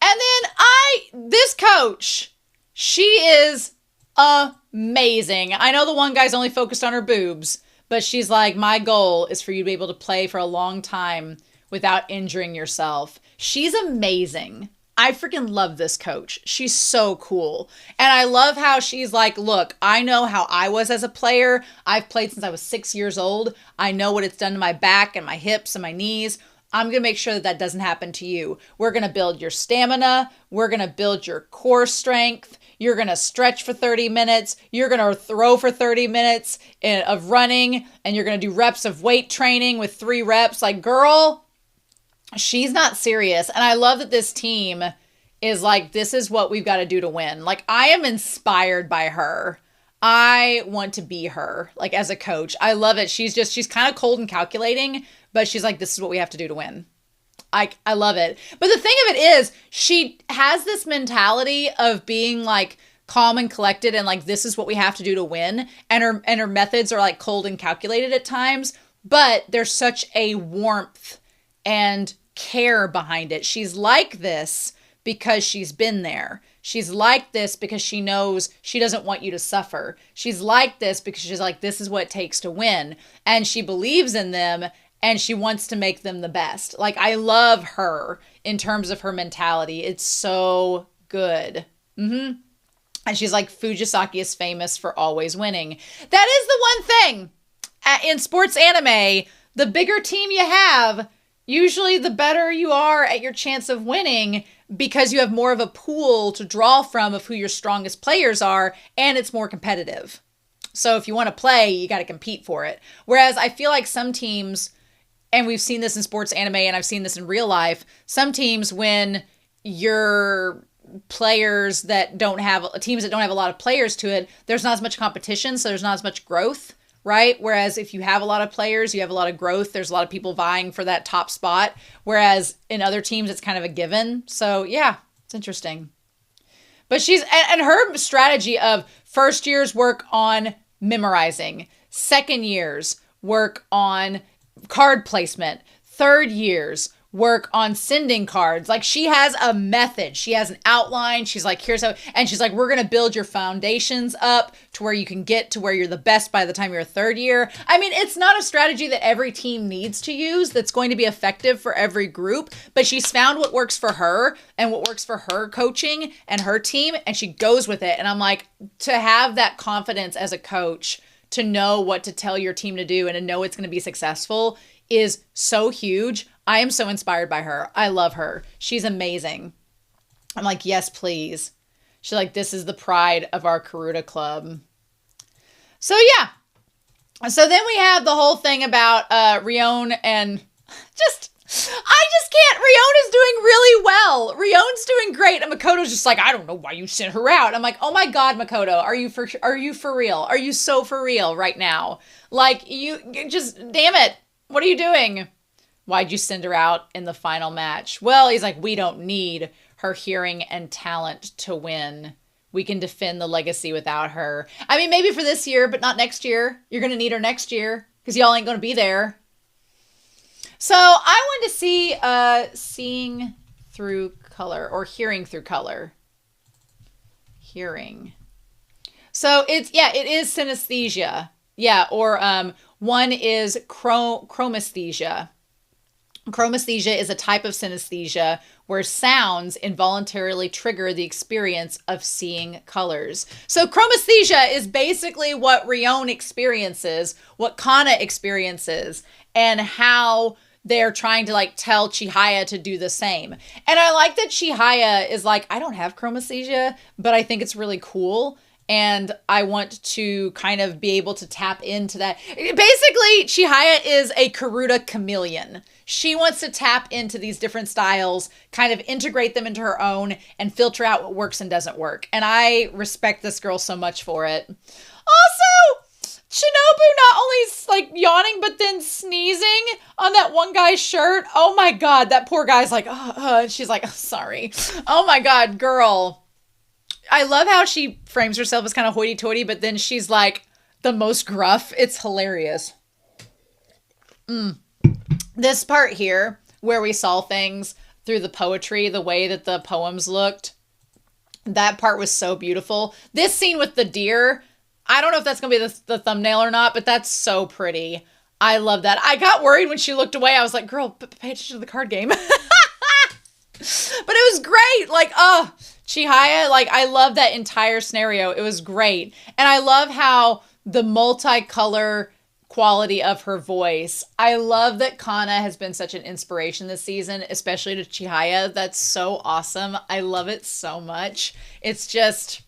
And then this coach, she is amazing. I know the one guy's only focused on her boobs, but she's like, my goal is for you to be able to play for a long time without injuring yourself. She's amazing. I freaking love this coach. She's so cool. And I love how she's like, look, I know how I was as a player. I've played since I was 6 years old. I know what it's done to my back and my hips and my knees. I'm going to make sure that that doesn't happen to you. We're going to build your stamina. We're going to build your core strength. You're going to stretch for 30 minutes. You're going to throw for 30 minutes of running. And you're going to do reps of weight training with 3 reps. Like, girl, she's not serious. And I love that this team is like, this is what we've got to do to win. Like, I am inspired by her. I want to be her, like, as a coach. I love it. She's kind of cold and calculating, but she's like, this is what we have to do to win. I love it. But the thing of it is, she has this mentality of being like calm and collected and like, this is what we have to do to win. And her methods are like cold and calculated at times, but there's such a warmth and care behind it. She's like this because she's been there. She's like this because she knows she doesn't want you to suffer. She's like this because she's like, this is what it takes to win. And she believes in them and she wants to make them the best. Like, I love her in terms of her mentality. It's so good. And she's like, Fujisaki is famous for always winning. That is the one thing in sports anime. The bigger team you have, usually the better you are at your chance of winning, because you have more of a pool to draw from of who your strongest players are, and it's more competitive. So if you want to play, you got to compete for it. Whereas I feel like some teams, and we've seen this in sports anime and I've seen this in real life, some teams, when your players that don't have, teams that don't have a lot of players to it, there's not as much competition, so there's not as much growth. Right? Whereas if you have a lot of players, you have a lot of growth. There's a lot of people vying for that top spot. Whereas in other teams, it's kind of a given. So yeah, it's interesting. But and her strategy of first year's work on memorizing, second year's work on card placement, third year's work on sending cards. Like, she has a method. She has an outline. She's like, here's how, and she's like, we're going to build your foundations up to where you can get to where you're the best by the time you're a third year. I mean, it's not a strategy that every team needs to use that's going to be effective for every group, but she's found what works for her and what works for her coaching and her team, and she goes with it. And I'm like, to have that confidence as a coach, to know what to tell your team to do and to know it's going to be successful is so huge. I am so inspired by her. I love her. She's amazing. I'm like, yes, please. She's like, this is the pride of our Karuta club. So yeah. So then we have the whole thing about Rion and I just can't. Rion is doing really well. Rion's doing great. And Makoto's just like, I don't know why you sent her out. I'm like, oh my God, Makoto, are you for real? Are you so for real right now? Like, you just, damn it. What are you doing? Why'd you send her out in the final match? Well, he's like, we don't need her hearing and talent to win. We can defend the legacy without her. I mean, maybe for this year, but not next year. You're going to need her next year because y'all ain't going to be there. So I wanted to see seeing through color or hearing through color. Hearing. So it is synesthesia. Yeah, or one is chromesthesia. Chromesthesia is a type of synesthesia where sounds involuntarily trigger the experience of seeing colors. So chromesthesia is basically what Rion experiences, what Kana experiences, and how they're trying to like tell Chihaya to do the same. And I like that Chihaya is like, I don't have chromesthesia, but I think it's really cool. And I want to kind of be able to tap into that. Basically, Chihaya is a Karuta chameleon. She wants to tap into these different styles, kind of integrate them into her own, and filter out what works and doesn't work. And I respect this girl so much for it. Also, Shinobu not only like yawning, but then sneezing on that one guy's shirt. Oh my God, that poor guy's like, and she's like, oh, sorry. Oh my God, girl. I love how she frames herself as kind of hoity-toity, but then she's like the most gruff. It's hilarious. This part here, where we saw things through the poetry, the way that the poems looked, that part was so beautiful. This scene with the deer, I don't know if that's going to be the thumbnail or not, but that's so pretty. I love that. I got worried when she looked away. I was like, girl, pay attention to the card game. But it was great. Like, oh, Chihaya, like, I love that entire scenario. It was great. And I love how the multicolor quality of her voice. I love that Kana has been such an inspiration this season, especially to Chihaya. That's so awesome. I love it so much. It's just,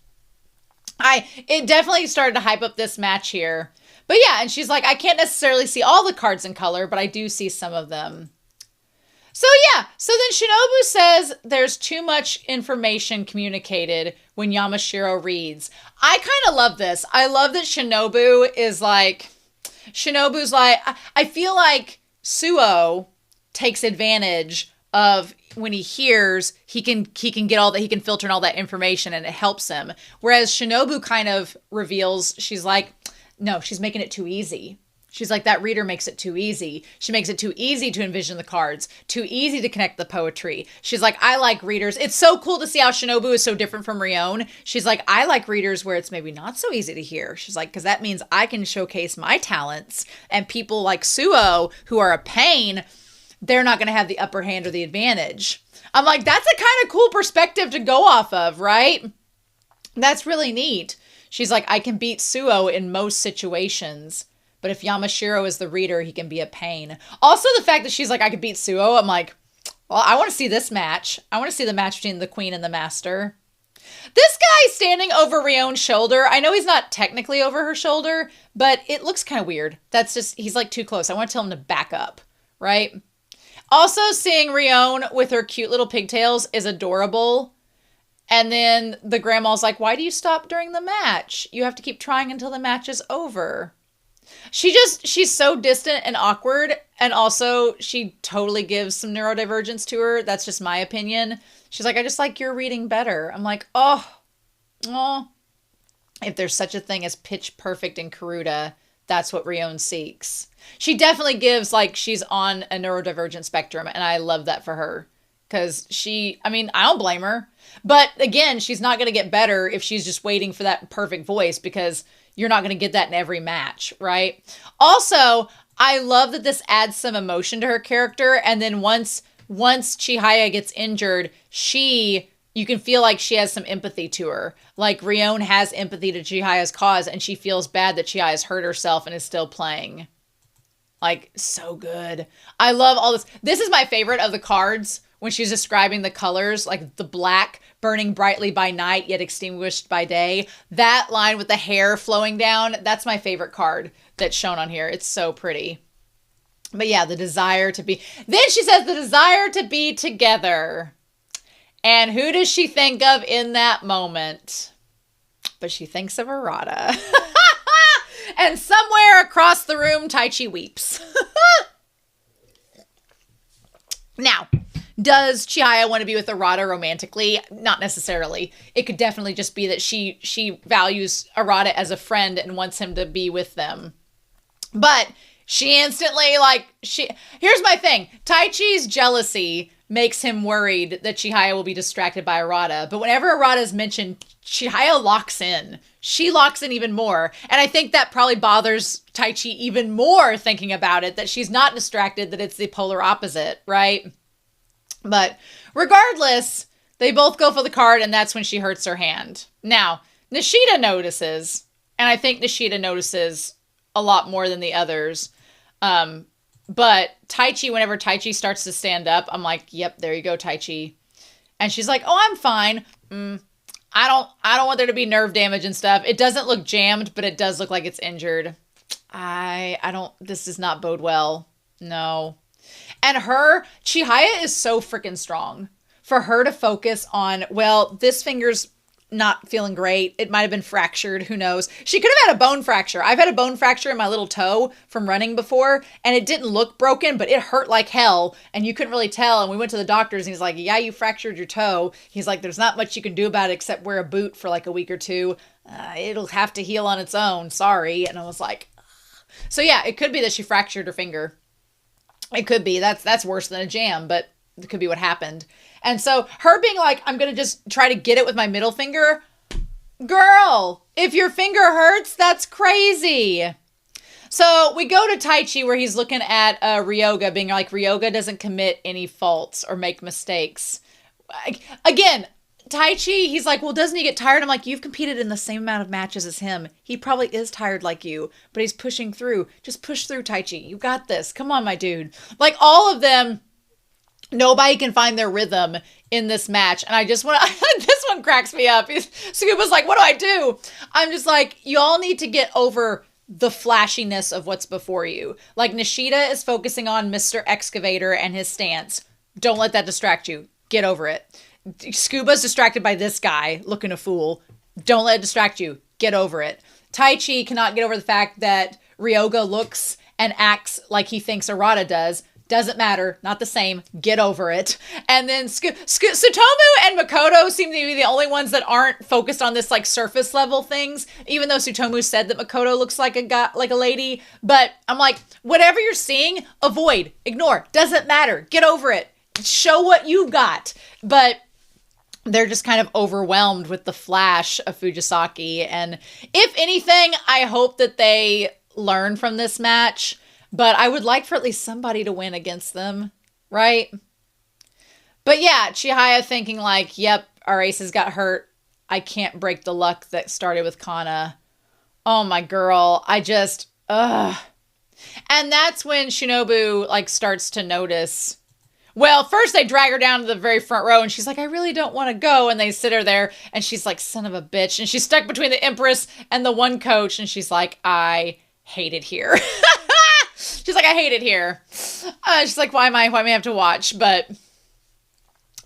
it definitely started to hype up this match here. But yeah, and she's like, I can't necessarily see all the cards in color, but I do see some of them. So yeah, so then Shinobu says there's too much information communicated when Yamashiro reads. I kind of love this. I love that Shinobu's like, I feel like Suo takes advantage of when he hears, he can get all that, he can filter in all that information and it helps him. Whereas Shinobu kind of reveals, she's like, no, she's making it too easy. She's like, that reader makes it too easy. She makes it too easy to envision the cards, too easy to connect the poetry. She's like, I like readers. It's so cool to see how Shinobu is so different from Rion. She's like, I like readers where it's maybe not so easy to hear. She's like, because that means I can showcase my talents, and people like Suo, who are a pain, they're not going to have the upper hand or the advantage. I'm like, that's a kind of cool perspective to go off of, right? That's really neat. She's like, I can beat Suo in most situations. But if Yamashiro is the reader, he can be a pain. Also, the fact that she's like, I could beat Suo, I'm like, well, I want to see this match. I want to see the match between the queen and the master. This guy standing over Rion's shoulder, I know he's not technically over her shoulder, but it looks kind of weird. That's just, he's like too close. I want to tell him to back up, right? Also, seeing Rion with her cute little pigtails is adorable. And then the grandma's like, why do you stop during the match? You have to keep trying until the match is over. She's so distant and awkward. And also she totally gives some neurodivergence to her. That's just my opinion. She's like, I just like your reading better. I'm like, oh, if there's such a thing as pitch perfect in Karuta, that's what Rion seeks. She definitely gives like she's on a neurodivergent spectrum. And I love that for her. Because I don't blame her. But again, she's not going to get better if she's just waiting for that perfect voice, because you're not going to get that in every match, right? Also, I love that this adds some emotion to her character. And then once Chihaya gets injured, you can feel like she has some empathy to her. Like Rion has empathy to Chihaya's cause, and she feels bad that Chihaya's hurt herself and is still playing. Like, so good. I love all this. This is my favorite of the cards when she's describing the colors, like the black burning brightly by night, yet extinguished by day. That line with the hair flowing down, that's my favorite card that's shown on here. It's so pretty. But yeah, the desire to be... Then she says the desire to be together. And who does she think of in that moment? But she thinks of Arata. And somewhere across the room, Taichi weeps. Now, does Chihaya want to be with Arata romantically? Not necessarily. It could definitely just be that she values Arata as a friend and wants him to be with them. But she instantly, here's my thing. Taichi's jealousy makes him worried that Chihaya will be distracted by Arata. But whenever Arata is mentioned, Chihaya locks in. She locks in even more. And I think that probably bothers Taichi even more thinking about it, that she's not distracted, that it's the polar opposite, right? But regardless, they both go for the card, and that's when she hurts her hand. Now, Nishida notices, and I think Nishida notices a lot more than the others. But Taichi, whenever Taichi starts to stand up, I'm like, yep, there you go, Taichi. And she's like, oh, I'm fine. I don't want there to be nerve damage and stuff. It doesn't look jammed, but it does look like it's injured. This does not bode well. No. And Chihaya is so freaking strong. For her to focus on, well, this finger's not feeling great. It might have been fractured. Who knows? She could have had a bone fracture. I've had a bone fracture in my little toe from running before, and it didn't look broken, but it hurt like hell, and you couldn't really tell. And we went to the doctors, and he's like, yeah, you fractured your toe. He's like, there's not much you can do about it except wear a boot for like a week or two. It'll have to heal on its own. Sorry. And I was like, ugh. So yeah, it could be that she fractured her finger. It could be. That's worse than a jam, but it could be what happened. And so her being like, I'm going to just try to get it with my middle finger. Girl, if your finger hurts, that's crazy. So we go to Taichi where he's looking at Ryoga being like, Ryoga doesn't commit any faults or make mistakes. Again, Taichi, he's like, well, doesn't he get tired? I'm like, you've competed in the same amount of matches as him. He probably is tired like you, but he's pushing through. Just push through, Taichi. You got this. Come on, my dude. Like, all of them, nobody can find their rhythm in this match. And I just want to, this one cracks me up. Scuba's like, what do I do? I'm just like, you all need to get over the flashiness of what's before you. Like, Nishida is focusing on Mr. Excavator and his stance. Don't let that distract you. Get over it. Scuba's distracted by this guy looking a fool. Don't let it distract you. Get over it. Taichi cannot get over the fact that Ryoga looks and acts like he thinks Arata does. Doesn't matter. Not the same. Get over it. And then Tsutomu and Makoto seem to be the only ones that aren't focused on this like surface level things, even though Tsutomu said that Makoto looks like a lady. But I'm like, whatever you're seeing, avoid, ignore. Doesn't matter. Get over it. Show what you got. But they're just kind of overwhelmed with the flash of Fujisaki. And if anything, I hope that they learn from this match. But I would like for at least somebody to win against them, right? But yeah, Chihaya thinking like, yep, our aces got hurt. I can't break the luck that started with Kana. Oh my girl, ugh. And that's when Shinobu like starts to notice. Well, first they drag her down to the very front row and she's like, I really don't want to go. And they sit her there and she's like, son of a bitch. And she's stuck between the Empress and the one coach. And she's like, I hate it here. She's like, I hate it here. She's like, why am I have to watch? But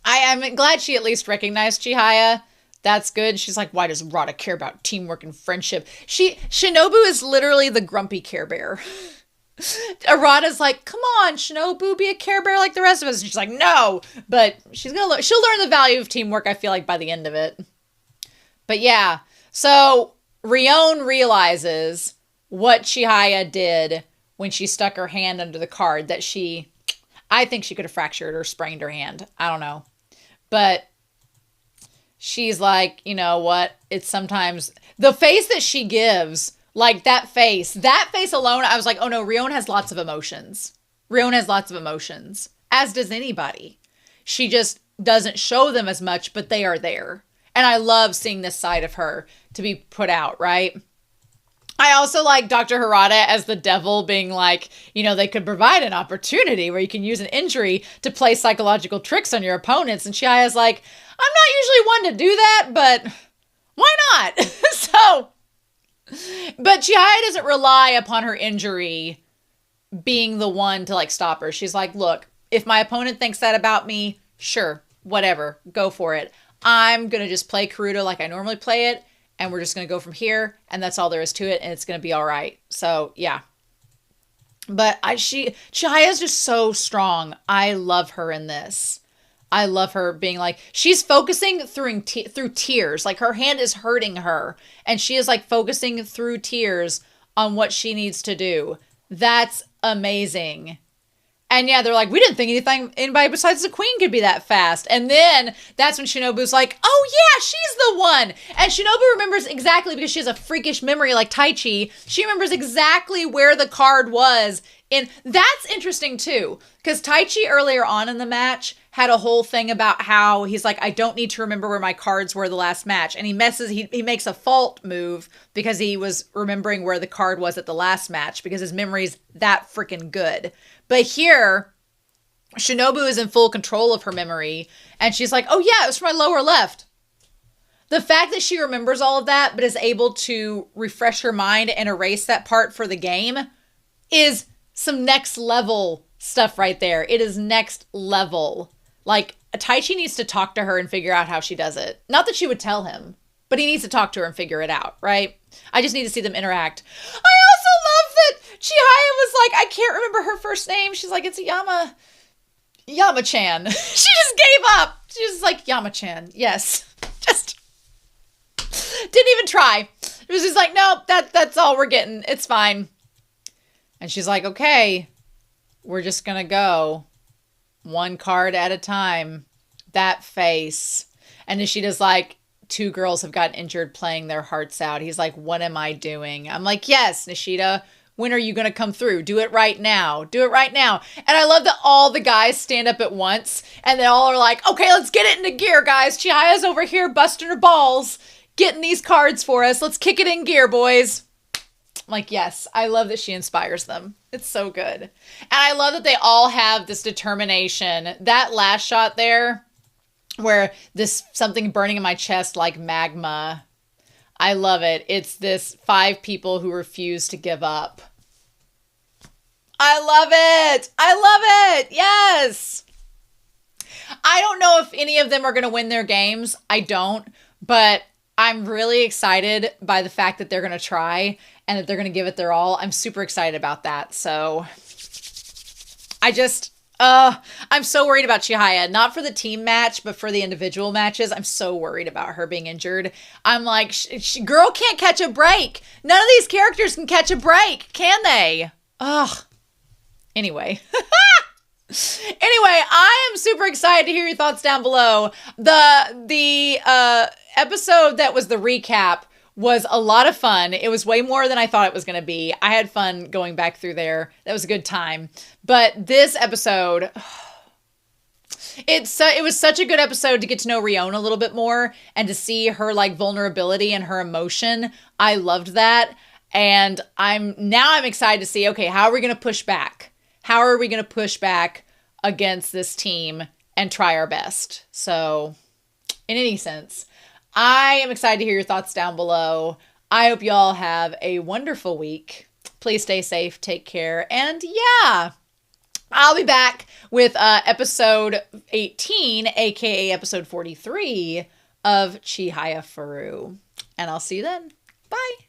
I'm glad she at least recognized Chihaya. That's good. She's like, why does Rada care about teamwork and friendship? Shinobu is literally the grumpy Care Bear. Arata's like, come on, Shinobu, be a Care Bear like the rest of us. And she's like, no. But she'll learn the value of teamwork, I feel like, by the end of it. But yeah, so Rion realizes what Chihaya did when she stuck her hand under the card that I think she could have fractured or sprained her hand. I don't know. But she's like, you know what? It's sometimes the face that she gives, like that face alone, I was like, oh no, Rion has lots of emotions. Rion has lots of emotions, as does anybody. She just doesn't show them as much, but they are there. And I love seeing this side of her to be put out, right? I also like Dr. Harada as the devil being like, you know, they could provide an opportunity where you can use an injury to play psychological tricks on your opponents. And Chihaya's like, I'm not usually one to do that, but why not? But Chihaya doesn't rely upon her injury being the one to like stop her. She's like, look, if my opponent thinks that about me, sure, whatever, go for it. I'm going to just play Karuta like I normally play it. And we're just going to go from here. And that's all there is to it. And it's going to be all right. So, yeah. But Chihaya is just so strong. I love her in this. I love her being like, she's focusing through tears. Like her hand is hurting her. And she is like focusing through tears on what she needs to do. That's amazing. And yeah, they're like, we didn't think anybody besides the queen could be that fast. And then that's when Shinobu's like, oh yeah, she's the one. And Shinobu remembers exactly, because she has a freakish memory like Taichi. She remembers exactly where the card was. And that's interesting too, because Taichi earlier on in the match had a whole thing about how he's like, I don't need to remember where my cards were the last match. And he makes a fault move because he was remembering where the card was at the last match because his memory's that freaking good. But here, Shinobu is in full control of her memory. And she's like, oh yeah, it was from my lower left. The fact that she remembers all of that, but is able to refresh her mind and erase that part for the game is some next level stuff right there. It is next level. Like, Taichi needs to talk to her and figure out how she does it. Not that she would tell him, but he needs to talk to her and figure it out, right? I just need to see them interact. I also love that Chihaya was like, I can't remember her first name. She's like, it's Yama-chan. She just gave up. She was like, Yama-chan. Yes. Just didn't even try. It was just like, nope, that's all we're getting. It's fine. And she's like, okay, we're just going to go one card at a time. That face. And Nishida's like, 2 girls have gotten injured playing their hearts out. He's like, what am I doing? I'm like, yes, Nishida, When are you going to come through? Do it right now. Do it right now. And I love that all the guys stand up at once and they all are like, okay, let's get it into gear, guys. Chihaya's over here busting her balls, getting these cards for us. Let's kick it in gear, boys. I'm like, yes, I love that she inspires them. It's so good. And I love that they all have this determination. That last shot there, where this something burning in my chest like magma. I love it. It's this 5 people who refuse to give up. I love it. I love it. Yes. I don't know if any of them are going to win their games. I don't. But I'm really excited by the fact that they're going to try and that they're going to give it their all. I'm super excited about that. So I'm so worried about Chihaya, not for the team match, but for the individual matches. I'm so worried about her being injured. I'm like, girl can't catch a break. None of these characters can catch a break, can they? Ugh. Anyway. Anyway, I am super excited to hear your thoughts down below. The episode that was the recap was a lot of fun. It was way more than I thought it was going to be. I had fun going back through there. That was a good time. But this episode, it was such a good episode to get to know Riona a little bit more and to see her like vulnerability and her emotion. I loved that. And I'm excited to see, okay, how are we going to push back? How are we going to push back against this team and try our best? So in any sense, I am excited to hear your thoughts down below. I hope y'all have a wonderful week. Please stay safe, take care, and yeah, I'll be back with episode 18, aka episode 43 of Chihayafuru. And I'll see you then. Bye.